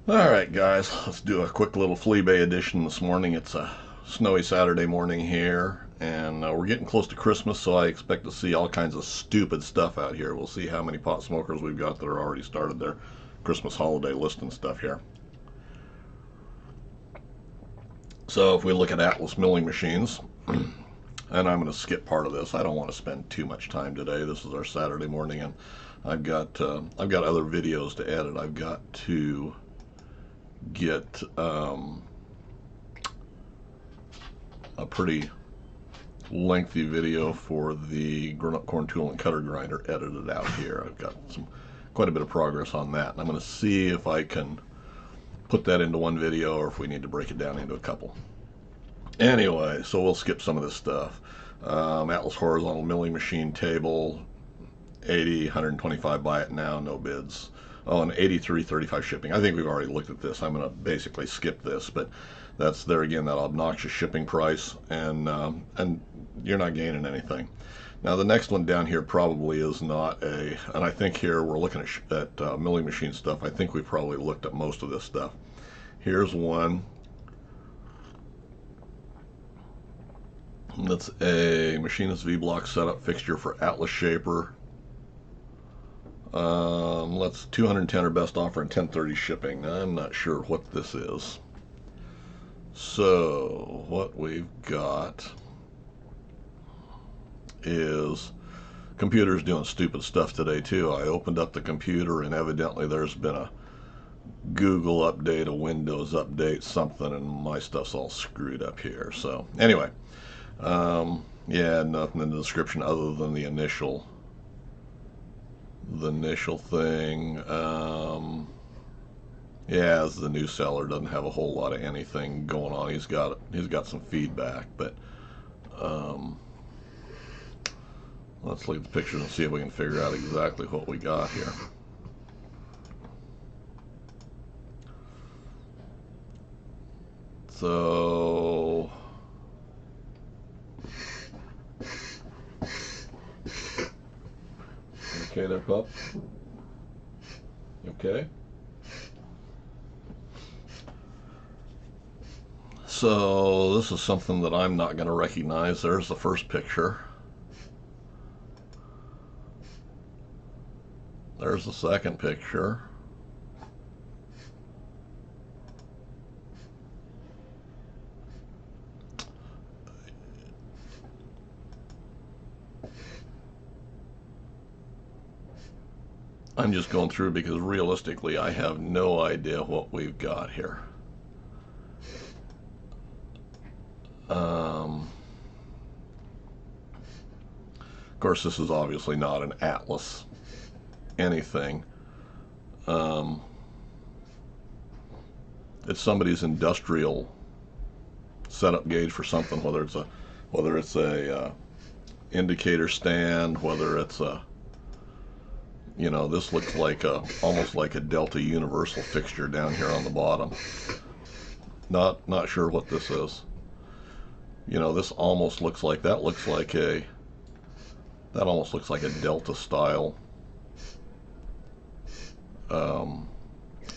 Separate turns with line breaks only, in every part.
Alright guys, let's do a quick little Fleabay edition this morning. It's a snowy Saturday morning here, and we're getting close to Christmas, so I expect to see all kinds of stupid stuff out here. We'll see how many pot smokers we've got that are already started their Christmas holiday list and stuff here. So if we look at Atlas milling machines, and I'm going to skip part of this. I don't want to spend too much time today. This is our Saturday morning, and I've got other videos to edit. I've got to get a pretty lengthy video for the grown-up corn tool and cutter grinder edited out here. I've got quite a bit of progress on that, and I'm going to see if I can put that into one video or if we need to break it down into a couple. Anyway, so we'll skip some of this stuff. Atlas horizontal milling machine table, 80, 125 buy it now, no bids. Oh, and 83.35 shipping. I think we've already looked at this. I'm going to basically skip this, but that's there again, that obnoxious shipping price, and you're not gaining anything. Now the next one down here probably is not a, and I think here we're looking at milling machine stuff. I think we've probably looked at most of this stuff. Here's one. That's a machinist V-block setup fixture for Atlas shaper. Let's 210 or best offer and 1030 shipping. I'm not sure what this is. So what we've got is computers doing stupid stuff today too. I opened up the computer and evidently there's been a Google update, a Windows update, something, and my stuff's all screwed up here. So anyway, yeah, nothing in the description other than the initial thing. Yeah, as the new seller doesn't have a whole lot of anything going on. He's got some feedback, but let's look at the pictures and see if we can figure out exactly what we got here. So okay there, pup? Okay. So this is something that I'm not going to recognize. There's the first picture. There's the second picture. I'm just going through because realistically I have no idea what we've got here. Of course, this is obviously not an Atlas anything. It's somebody's industrial setup gauge for something, whether it's a indicator stand, whether it's a, you know, this looks like almost like a Delta Universal fixture down here on the bottom. Not sure what this is. You know, this almost looks like, that almost looks like a Delta style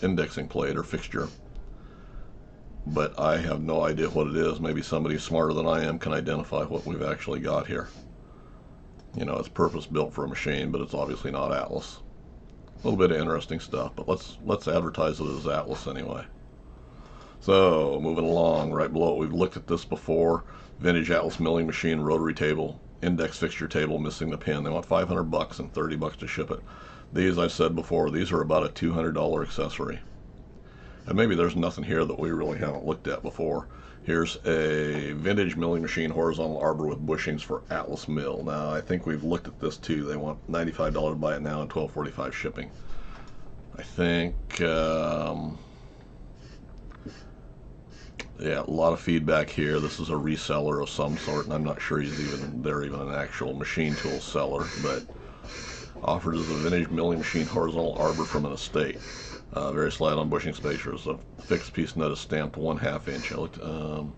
indexing plate or fixture. But I have no idea what it is. Maybe somebody smarter than I am can identify what we've actually got here. You know, it's purpose built for a machine, but it's obviously not Atlas. A little bit of interesting stuff, but let's advertise it as Atlas anyway. So moving along, right below it, we've looked at this before. Vintage Atlas milling machine, rotary table, index fixture table, missing the pin. They want $500 and $30 to ship it. These, I've said before, these are about a $200 accessory. And maybe there's nothing here that we really haven't looked at before. Here's a vintage milling machine, horizontal arbor with bushings for Atlas mill. Now, I think we've looked at this too. They want $95 to buy it now and $12.45 shipping. I think, yeah, a lot of feedback here. This is a reseller of some sort, and I'm not sure they're even an actual machine tool seller, but offered as a vintage milling machine, horizontal arbor from an estate. Very slight on bushing spacers. A fixed piece nut is stamped 1/2 inch. And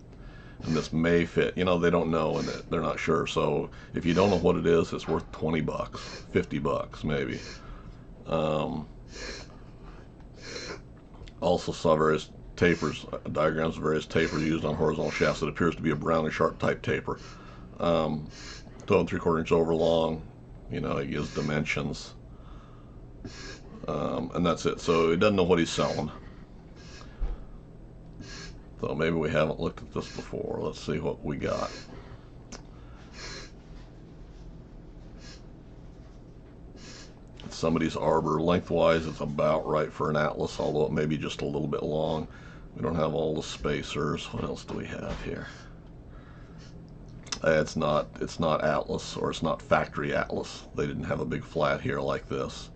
this may fit. You know, they don't know and they're not sure. So if you don't know what it is, it's worth $20, $50 maybe. Also saw various tapers, diagrams of various tapers used on horizontal shafts. It appears to be a Brown and Sharp type taper. 12 3/4 inch over long. You know, it gives dimensions. And that's it. So he doesn't know what he's selling. So maybe we haven't looked at this before. Let's see what we got. Somebody's arbor. Lengthwise, it's about right for an Atlas, although it may be just a little bit long. We don't have all the spacers. What else do we have here? It's not Atlas, or it's not factory Atlas. They didn't have a big flat here like this.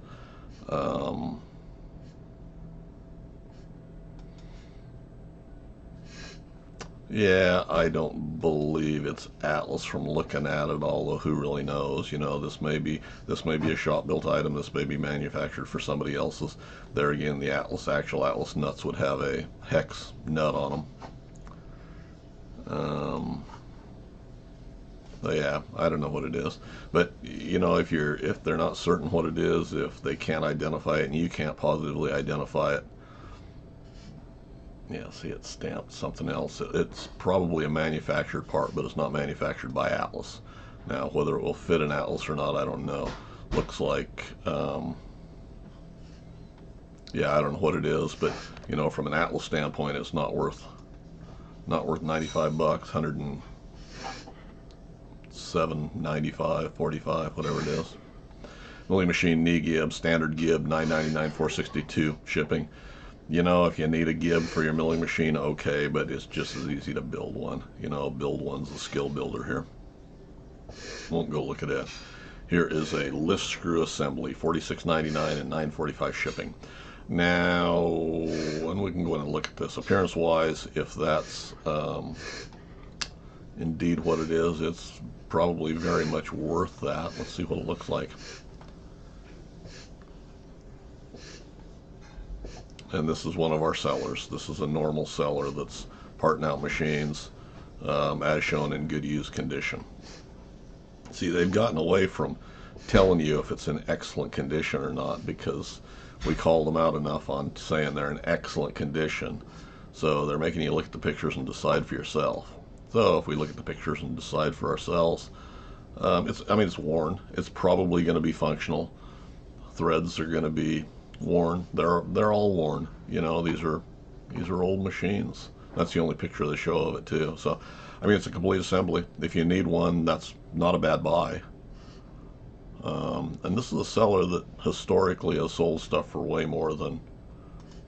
Yeah, I don't believe it's Atlas from looking at it, although who really knows? You know, this may be a shop-built item. This may be manufactured for somebody else's. There again, the actual Atlas nuts would have a hex nut on them. Yeah, I don't know what it is, but you know, if they're not certain what it is, if they can't identify it and you can't positively identify it, yeah, see, it's stamped something else. It's probably a manufactured part, but it's not manufactured by Atlas. Now, whether it will fit an Atlas or not, I don't know. Looks like, yeah, I don't know what it is, but you know, from an Atlas standpoint, it's not worth 95 bucks, 107.95, 45, whatever it is. Milling machine, knee gib, standard gib, $9.99, $4.62 shipping. You know, if you need a gib for your milling machine, okay, but it's just as easy to build one. You know, build one's a skill builder here. Won't go look at it. Here is a lift screw assembly, $46.99 and $9.45 shipping. Now, and we can go in and look at this. Appearance-wise, if that's indeed what it is, it's probably very much worth that. Let's see what it looks like. And this is one of our sellers. This is a normal seller that's parting out machines as shown in good used condition. See, they've gotten away from telling you if it's in excellent condition or not, because we called them out enough on saying they're in excellent condition. So they're making you look at the pictures and decide for yourself. So if we look at the pictures and decide for ourselves, it's worn. It's probably going to be functional. Threads are going to be worn. They're all worn. You know, these are old machines. That's the only picture they show of it too. So, I mean, it's a complete assembly. If you need one, that's not a bad buy. And this is a seller that historically has sold stuff for way more than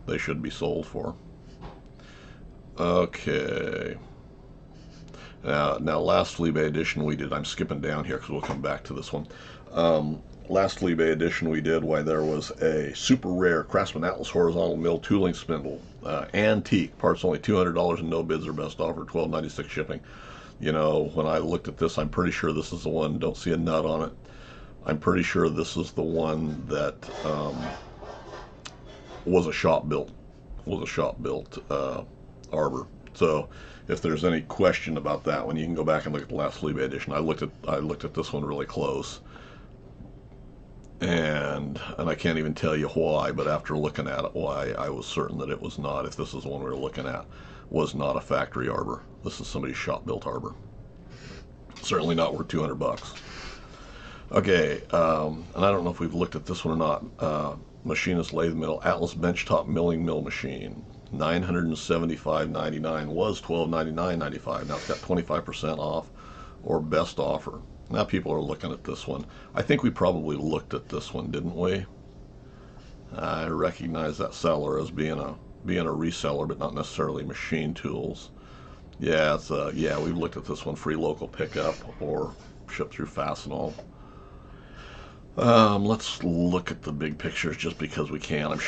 they should be sold for. Okay. Now last Fleabay edition we did, I'm skipping down here because we'll come back to this one. Last Fleabay edition we did, why there was a super rare Craftsman Atlas horizontal mill tooling spindle, antique, parts only $200 and no bids or best offer, $12.96 shipping. You know, when I looked at this, I'm pretty sure this is the one, don't see a nut on it. I'm pretty sure this is the one that was a shop built arbor. So if there's any question about that one, you can go back and look at the last Fleabay edition. I looked at this one really close, and I can't even tell you why, but after looking at it, why I was certain that it was not, if this is the one we were looking at, was not a factory arbor. This is somebody's shop built arbor. Certainly not worth 200 bucks. Okay, and I don't know if we've looked at this one or not. Machinist lathe mill, Atlas benchtop milling mill machine, $975.99, was $1299.95. Now it's got 25% off, or best offer. Now people are looking at this one. I think we probably looked at this one, didn't we? I recognize that seller as being a reseller, but not necessarily machine tools. Yeah, yeah, we've looked at this one. Free local pickup or shipped through Fastenal. Let's look at the big pictures just because we can. I'm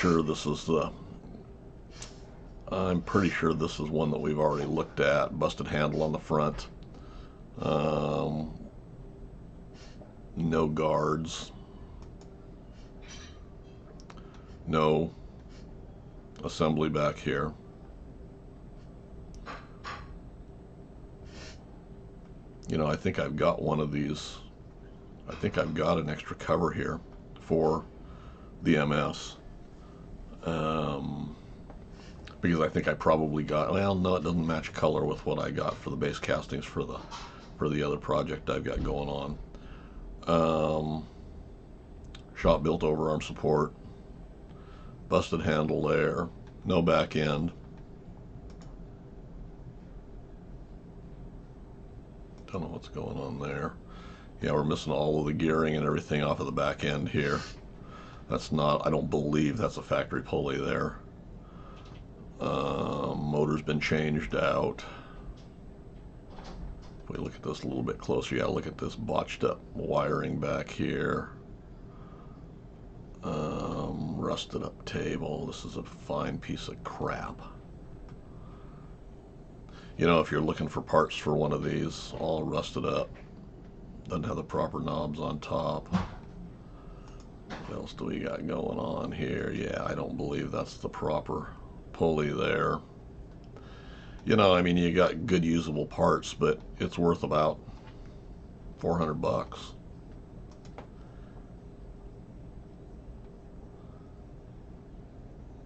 pretty sure this is one that we've already looked at. Busted handle on the front. No guards. No assembly back here. You know, I think I've got one of these. I think I've got an extra cover here for the MS. because I think I probably got, well, no, it doesn't match color with what I got for the base castings for the other project I've got going on. Shop built overarm support, busted handle there, no back end. Don't know what's going on there. Yeah, we're missing all of the gearing and everything off of the back end here. That's not, I don't believe that's a factory pulley there. Motor's been changed out. If we look at this a little bit closer, yeah, look at this botched up wiring back here. Rusted up table. This is a fine piece of crap. You know, if you're looking for parts for one of these, all rusted up, doesn't have the proper knobs on top. What else do we got going on here? Yeah, I don't believe that's the proper pulley there. You know, I mean, you got good usable parts, but it's worth about 400 bucks.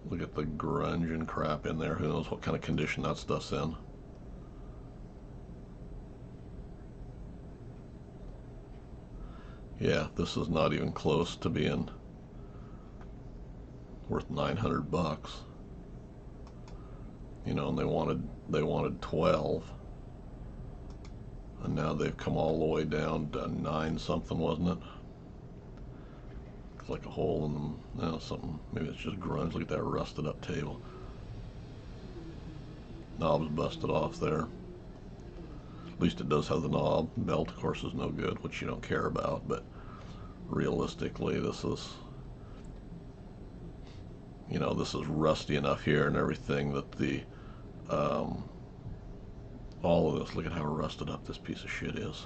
Look at the grunge and crap in there. Who knows what kind of condition that stuff's in. Yeah, this is not even close to being worth 900 bucks. You know, and they wanted 12. And now they've come all the way down to 9 something, wasn't it? Looks like a hole in them. No, something. Maybe it's just grunge. Look at that rusted up table. Knob's busted off there. At least it does have the knob. Belt, of course, is no good, which you don't care about, but realistically, this is, you know, this is rusty enough here and everything that the, all of this, look at how rusted up this piece of shit is.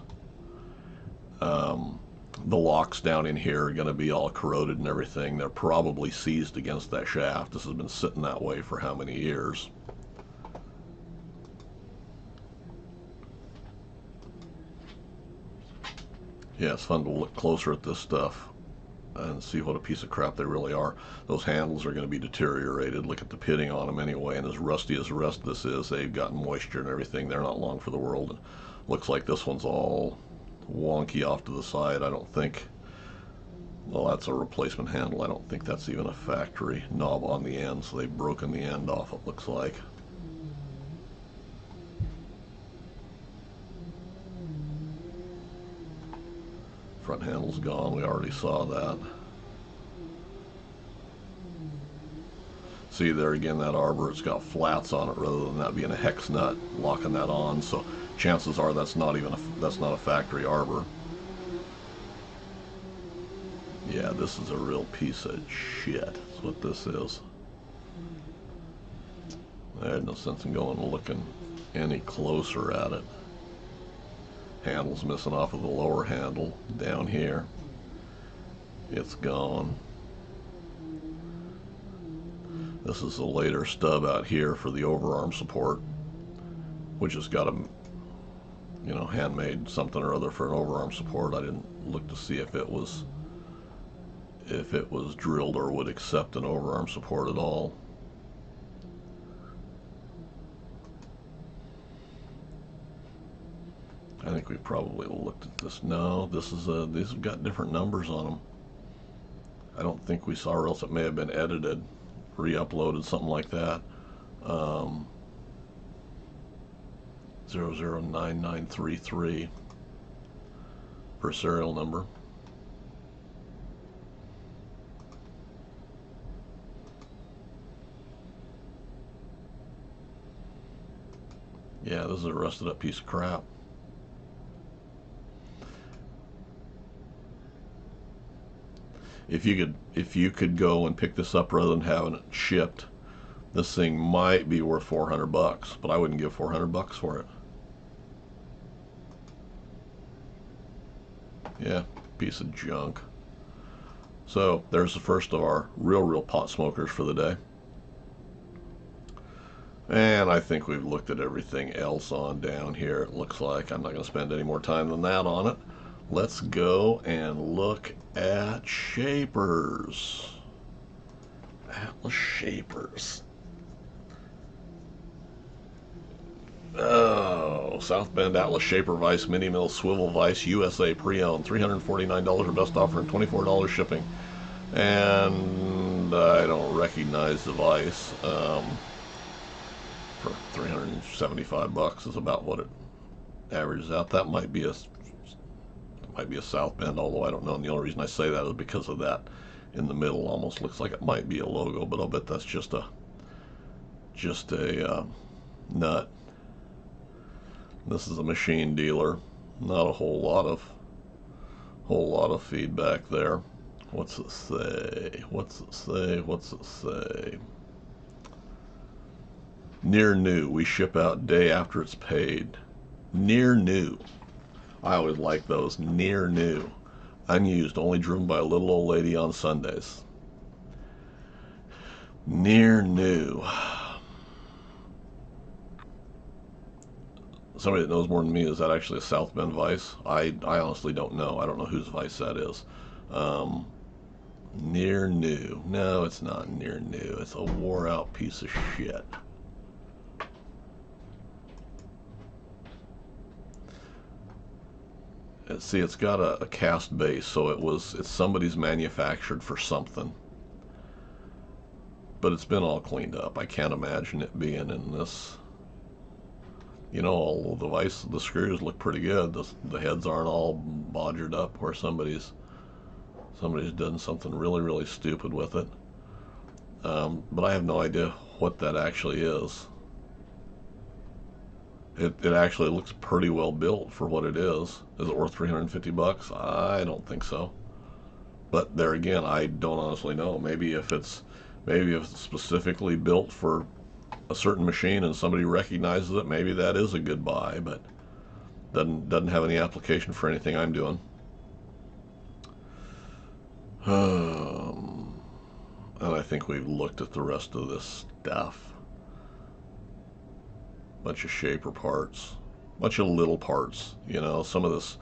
The locks down in here are going to be all corroded and everything. They're probably seized against that shaft. This has been sitting that way for how many years? Yeah, it's fun to look closer at this stuff and see what a piece of crap they really are. Those handles are going to be deteriorated. Look at the pitting on them anyway, and as rusty as the rest of this is, they've gotten moisture and everything. They're not long for the world. And looks like this one's all wonky off to the side. I don't think, well, that's a replacement handle. I don't think that's even a factory knob on the end, so they've broken the end off, it looks like. Front handle's gone, we already saw that. See there again, that arbor, it's got flats on it rather than that being a hex nut locking that on, so chances are that's not a factory arbor. Yeah, this is a real piece of shit. That's what this is. I had no sense in going and looking any closer at it. Handle's missing off of the lower handle down here. It's gone. This is a later stub out here for the overarm support, which has got a, you know, handmade something or other for an overarm support. I didn't look to see if it was drilled or would accept an overarm support at all. I think we probably looked at this. No, this is these have got different numbers on them. I don't think we saw, or else it may have been edited, re-uploaded, something like that. 009933 for serial number. Yeah, this is a rusted up piece of crap. If you could go and pick this up rather than having it shipped, this thing might be worth 400 bucks, but I wouldn't give 400 bucks for it. Yeah, piece of junk. So there's the first of our real pot smokers for the day. And I think we've looked at everything else on down here. It looks like I'm not going to spend any more time than that on it. Let's go and look at shapers. Atlas shapers. South Bend Atlas Shaper Vise, Mini Mill Swivel Vise, USA pre-owned, $349 or best offer and $24 shipping. And I don't recognize the vise. For 375 bucks is about what it averages out. That might be a South Bend, although I don't know. And the only reason I say that is because of that in the middle. Almost looks like it might be a logo, but I'll bet that's just a nut. This is a machine dealer. Not a whole lot of feedback there. What's it say? What's it say? What's it say? Near new. We ship out day after it's paid. Near new. I always like those. Near new. Unused. Only driven by a little old lady on Sundays. Near new. Somebody that knows more than me, is that actually a South Bend vise? I honestly don't know. I don't know whose vise that is. Near new. No, it's not near new. It's a wore out piece of shit. See, it's got a cast base, so it's somebody's manufactured for something. But it's been all cleaned up. I can't imagine it being in this. You know, all the screws look pretty good. The heads aren't all bodgered up where somebody's done something really, really stupid with it. But I have no idea what that actually is. It actually looks pretty well built for what it is. Is it worth 350 bucks? I don't think so. But there again, I don't honestly know. Maybe if it's specifically built for a certain machine and somebody recognizes it, maybe that is a good buy, but doesn't have any application for anything I'm doing. And I think we've looked at the rest of this stuff. Bunch of shaper parts, bunch of little parts. You know, some of this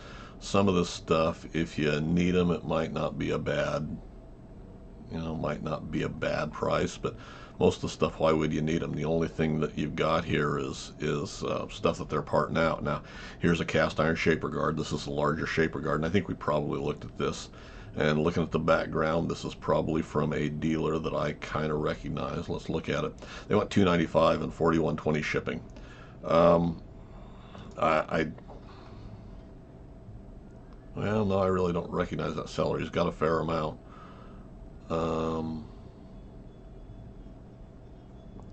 stuff, if you need them, it might not be a bad price, but most of the stuff, why would you need them? The only thing that you've got here is stuff that they're parting out. Now, here's a cast iron shaper guard. This is a larger shaper guard, and I think we probably looked at this. And looking at the background, this is probably from a dealer that I kind of recognize. Let's look at it. They want $295 and $41.20 shipping. Well, no, I really don't recognize that seller. He's got a fair amount.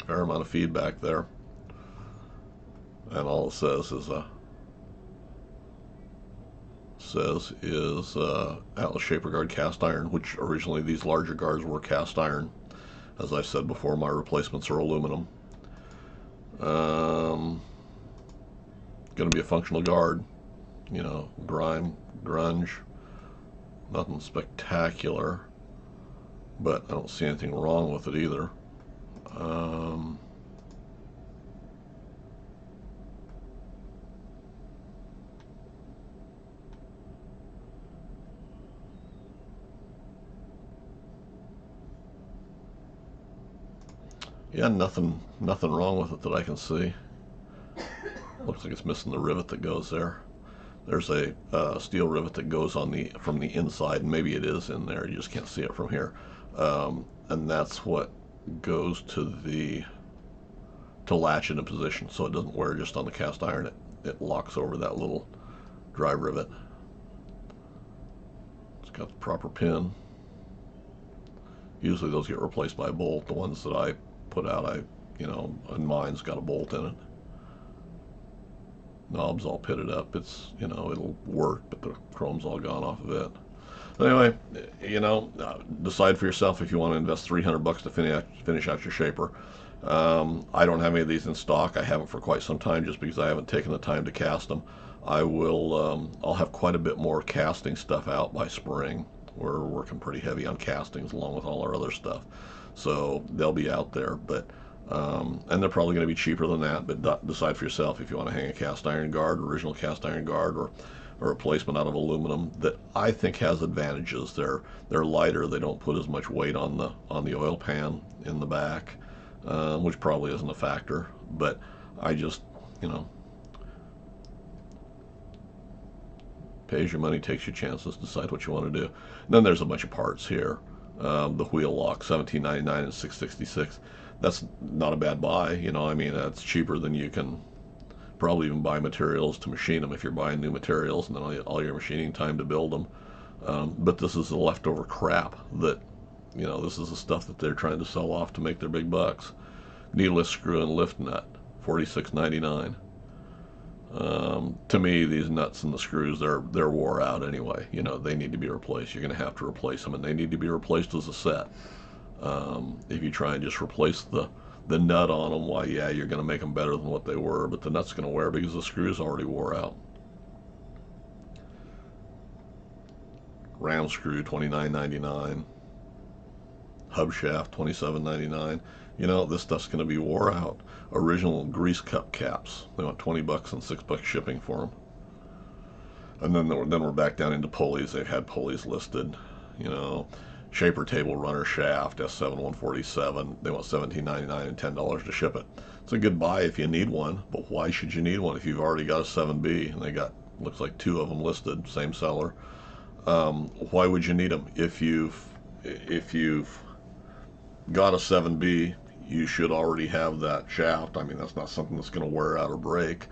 Fair amount of feedback there. And all it says is Atlas Shaper Guard cast iron, which originally these larger guards were cast iron. As I said before, my replacements are aluminum. Going to be a functional guard. You know, grunge, nothing spectacular, but I don't see anything wrong with it either. Yeah, nothing wrong with it that I can see. Looks like it's missing the rivet that goes there. There's a steel rivet that goes on from the inside, and maybe it is in there. You just can't see it from here. And that's what goes to latch into position, so it doesn't wear just on the cast iron. It locks over that little drive rivet. It's got the proper pin. Usually those get replaced by a bolt. The ones that I put out, and mine's got a bolt in it. Knob's all pitted up. It's, it'll work, but the chrome's all gone off of it. Anyway, decide for yourself if you want to invest 300 bucks to finish out your shaper. I don't have any of these in stock. I haven't for quite some time, just because I haven't taken the time to cast them. I'll have quite a bit more casting stuff out by spring. We're working pretty heavy on castings along with all our other stuff, so they'll be out there. But and they're probably going to be cheaper than that. But decide for yourself if you want to hang a cast iron guard, original cast iron guard, or a replacement out of aluminum that I think has advantages. They're lighter. They don't put as much weight on the oil pan in the back, which probably isn't a factor. But I just, Pays your money, takes your chances, decide what you want to do. And then there's a bunch of parts here. The wheel lock, $17.99 and $6.66. That's not a bad buy. You know, I mean, that's cheaper than you can probably even buy materials to machine them if you're buying new materials and then all your machining time to build them. But this is the leftover crap that, you know, this is the stuff that they're trying to sell off to make their big bucks. Needless screw and lift nut, $46.99. To me, these nuts and the screws, they're wore out anyway. You know, they need to be replaced. You're going to have to replace them, and they need to be replaced as a set. If you try and just replace the nut on them, why, yeah, you're going to make them better than what they were, but the nut's going to wear because the screws already wore out. Round screw, $29.99. Hub shaft, $27.99. You know, this stuff's going to be wore out. Original grease cup caps. They want $20 and $6 shipping for them. And then we're back down into pulleys. They've had pulleys listed. You know, shaper table runner shaft, S7 147. They want $17.99 and $10 to ship it. It's a good buy if you need one, but why should you need one if you've already got a 7B? And they got, looks like 2 of them listed, same seller. Why would you need them? If you've got a 7B, you should already have that shaft. I mean, that's not something that's going to wear out or break.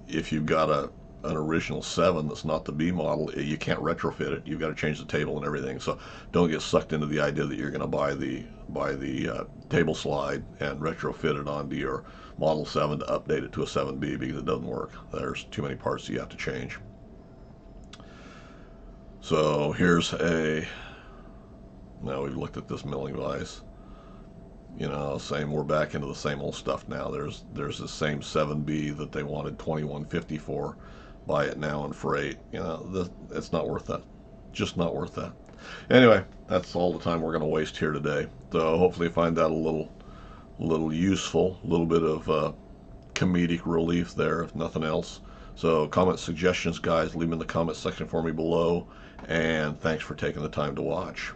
If you've got an original 7 that's not the B model, you can't retrofit it. You've got to change the table and everything. So don't get sucked into the idea that you're going to buy the table slide and retrofit it onto your Model 7 to update it to a 7B, because it doesn't work. There's too many parts that you have to change. So here's now we've looked at this milling vise. You know, we're back into the same old stuff now. There's the same 7B that they wanted $21.50 for. Buy it now in freight. You know, it's not worth that. Just not worth that. Anyway, that's all the time we're going to waste here today. So hopefully you find that a little useful, a little bit of comedic relief there, if nothing else. So comment suggestions, guys, leave them in the comment section for me below. And thanks for taking the time to watch.